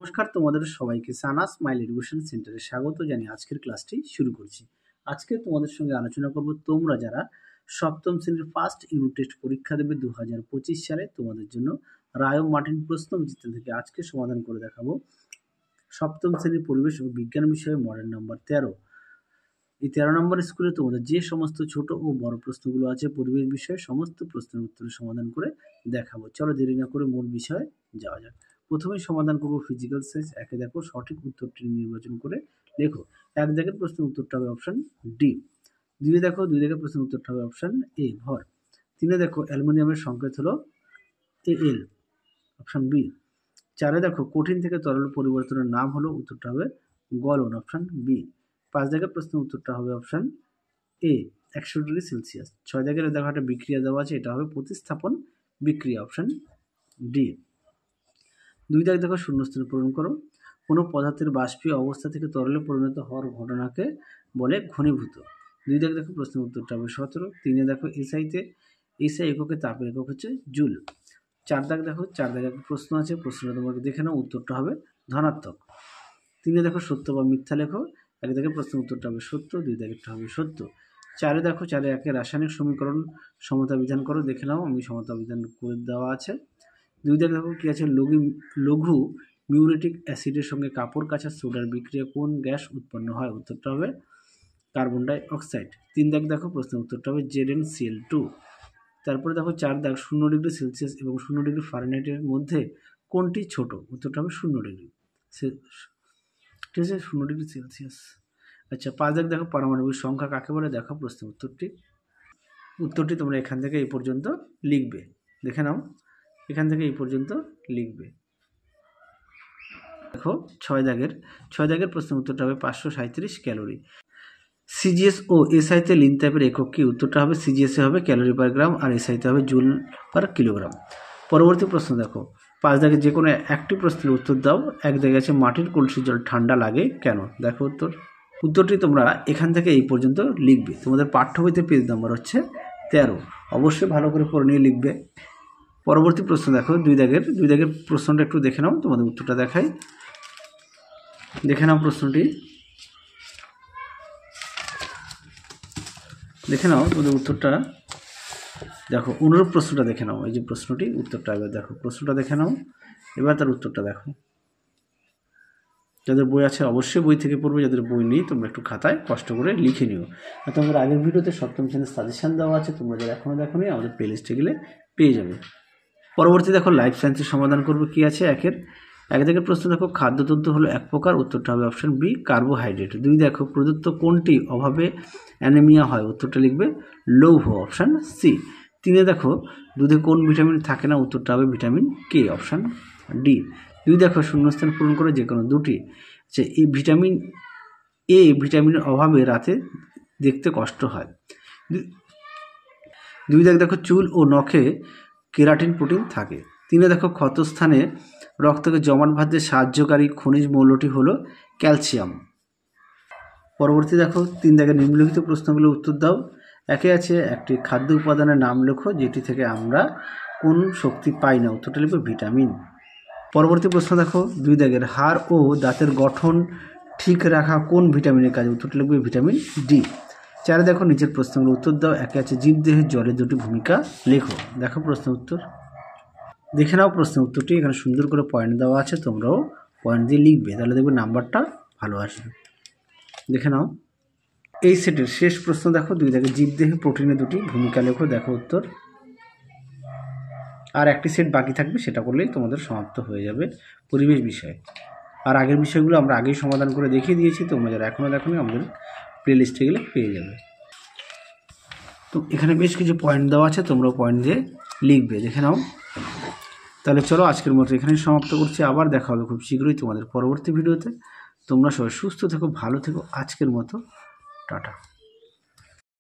নমস্কার, তোমাদের সবাইকে সানা স্মাইল এডুকেশন সেন্টারে স্বাগত জানিয়ে আজকের ক্লাসটি শুরু করছি। আজকে তোমাদের সঙ্গে আলোচনা করব তোমরা যারা সপ্তম শ্রেণীর ফার্স্ট ইউনিট টেস্ট পরীক্ষা দেবে 2025 সালে তোমাদের জন্য রায় মার্টিন প্রশ্নবিচিত্র থেকে আজকে সমাধান করে দেখাবো সপ্তম শ্রেণীর পরিবেশ ও বিজ্ঞান বিষয়ে মডেল নাম্বার 13। এই 13 নম্বর স্কুলে তোমাদের যে সমস্ত ছোট ও বড় প্রশ্নগুলো আছে পরিবেশ বিষয়ে সমস্ত প্রশ্নের উত্তরের সমাধান করে দেখাবো। চলো দেরি না করে মূল বিষয়ে যাওয়া যাক। প্রথমেই সমাধান করব ফিজিক্যাল সায়েন্স। একে দেখো সঠিক উত্তরটি নির্বাচন করে লেখো। এক দাগের প্রশ্নের উত্তরটা হবে অপশন ডি। দুই দেখো দুই দাগের প্রশ্নের উত্তরটা হবে অপশন এ ভর। তিনে দেখো অ্যালুমিনিয়ামের সংকেত হলো এল, অপশন বি। চারে দেখো কঠিন থেকে তরল পরিবর্তনের নাম হলো, উত্তরটা হবে গলন, অপশন বি। পাঁচ দাগের প্রশ্নের উত্তরটা হবে অপশন এ 100 ডিগ্রি সেলসিয়াস। ছয় দাগের দেখো একটা বিক্রিয়া দেওয়া আছে, এটা হবে প্রতিস্থাপন বিক্রিয়া, অপশন ডি। দুই দাগ দেখো শূন্যস্থান পূরণ করো। কোনো পদার্থের বাষ্পীয় অবস্থা থেকে তরলে পরিণত হওয়ার ঘটনাকে বলে ঘনীভূত। দুই দাগ দেখো প্রশ্নের উত্তরটা হবে 17। তিনে দেখো এসআই এককে তাপের একক হচ্ছে জুল। চার দাগ দেখো চার দাগে একটা প্রশ্ন আছে, প্রশ্নটা তোমাকে দেখে নাও, উত্তরটা হবে ধনাত্মক। তিনে দেখো সত্য বা মিথ্যা লেখো। এক দাগে প্রশ্নের উত্তরটা হবে সত্য, দুই দাগেরটা হবে সত্য। চারে দেখো চারে একে রাসায়নিক সমীকরণ সমতা বিধান করো, দেখে নাও, আমি সমতা বিধান করে দেওয়া আছে। দুই দাগ দেখো কি আছে, লঘু মিউরেটিক অ্যাসিডের সঙ্গে কাপড় কাচা সোডার বিক্রিয়া কোন গ্যাস উৎপন্ন হয়, উত্তরটা হবে কার্বন ডাই অক্সাইড। তিন দাগ দেখো প্রশ্নের উত্তরটা হবে ZnCl2। তারপরে দেখো চার দাগ 0 ডিগ্রি সেলসিয়াস এবং 0 ডিগ্রি ফারেনহাইটের মধ্যে কোনটি ছোট, উত্তরটা হবে 0 ডিগ্রি, ঠিক আছে, 0 ডিগ্রি সেলসিয়াস। আচ্ছা, পাঁচ দাগ দেখো পারমাণবিক সংখ্যা কাকে বলে, দেখো প্রশ্নের উত্তরটি তোমরা এখান থেকে এই পর্যন্ত লিখবে, দেখে নাও, এখান থেকে এই পর্যন্ত লিখবে। দেখো ছয় দাগের প্রশ্নের উত্তরটা হবে 537 ক্যালোরি। সিজিএস ও এসআইতে লিন তাপের একক কি, উত্তরটা হবে সিজিএস হবে ক্যালোরি পার গ্রাম আর এসআইতে হবে জুল পার কিলোগ্রাম। পরবর্তী প্রশ্ন দেখো, পাঁচ দাগে যে কোনো একটি প্রশ্নের উত্তর দাও। এক দাগে আছে মাটির কলসির জল ঠান্ডা লাগে কেন, দেখো উত্তরটি তোমরা এখান থেকে এই পর্যন্ত লিখবে। তোমাদের পাঠ্য বইতে পেজ নাম্বার হচ্ছে 13, অবশ্যই ভালো করে পড়ে নিয়ে লিখবে। পরবর্তী প্রশ্ন দেখো দুই দাগের প্রশ্নটা একটু দেখে নাও, তোমাদের উত্তরটা দেখাই, দেখে নাও প্রশ্নটি, দেখে নাও তোমাদের উত্তরটা, দেখো অনুরূপ প্রশ্নটা দেখে নাও, এই যে প্রশ্নটি উত্তরটা এবার দেখো, প্রশ্নটা দেখে নাও, এবার তার উত্তরটা দেখো। যাদের বই আছে অবশ্যই বই থেকে পড়বে, যাদের বই নেই তোমরা একটু খাতায় কষ্ট করে লিখে নিও। আর তোমাদের আগের ভিডিওতে সপ্তম শ্রেণীর সাজেশান দেওয়া আছে, তোমরা যারা এখনও দেখোনি আমাদের প্লে লিস্টে গেলে পেয়ে যাবে। পরবর্তী দেখো লাইফ সায়েন্সের সমাধান করবে কি আছে, এক দাগের প্রশ্ন দেখো খাদ্যতন্তু হলো এক প্রকার, উত্তরটা হবে অপশন বি কার্বোহাইড্রেট। দুই দেখো প্রদত্ত কোনটি অভাবে অ্যানিমিয়া হয়, উত্তরটা লিখবে লৌহ, অপশন সি। তিনে দেখো দুধে কোন ভিটামিন থাকে না, উত্তরটা হবে ভিটামিন কে, অপশন ডি। দুই দেখো শূন্যস্থান পূরণ করে যে কোনো দুটি, যে এই ভিটামিনের অভাবে রাতে দেখতে কষ্ট হয়। দুই দেখো চুল ও নখে কেরাটিন প্রোটিন থাকে। তিনে দেখো ক্ষতস্থানে রক্তকে জমাট বাঁধতে সাহায্যকারী খনিজ মৌলটি হলো ক্যালসিয়াম। পরবর্তী দেখো তিন দাগের নিম্নলিখিত প্রশ্নগুলো উত্তর দাও। একে আছে একটি খাদ্য উপাদানের নাম লেখো যেটি থেকে আমরা কোন শক্তি পাই না, উত্তরটা লিখবে ভিটামিন। পরবর্তী প্রশ্ন দেখো দুই দাগের হাড় ও দাঁতের গঠন ঠিক রাখা কোন ভিটামিনের কাজে, উত্তরটা লিখবে ভিটামিন ডি। চারে দেখো নিচের প্রশ্নগুলো উত্তর দাও। একে আছে জীবদেহের জলের দুটি ভূমিকা লেখো, দেখো প্রশ্ন উত্তর, দেখে নাও প্রশ্নের উত্তরটি, এখানে সুন্দর করে পয়েন্ট দেওয়া আছে, তোমরাও পয়েন্ট দিয়ে লিখবে, তাহলে দেখবে নাম্বারটা ভালো আসবে। দেখে নাও এই সেটের শেষ প্রশ্ন দেখো দুই দাগে জীবদেহে প্রোটিনের দুটি ভূমিকা লেখো, দেখো উত্তর। আর একটি সেট বাকি থাকবে, সেটা করলেই তোমাদের সমাপ্ত হয়ে যাবে পরিবেশ বিষয়ে। আর আগের বিষয়গুলো আমরা আগেই সমাধান করে দেখিয়ে দিয়েছি, তোমরা যারা এখনও দেখোনি আমাদের প্লে লিস্টে গেলে পেয়ে যাবে। তো এখানে বেশ কিছু পয়েন্ট দেওয়া আছে, তোমরাও পয়েন্ট দিয়ে লিখবে, দেখে নাও। তাহলে চলো আজকের মতো এখানেই সমাপ্ত করছি, আবার দেখা হবে খুব শীঘ্রই তোমাদের পরবর্তী ভিডিওতে। তোমরা সবাই সুস্থ থেকো, ভালো থেকো, আজকের মতো টাটা।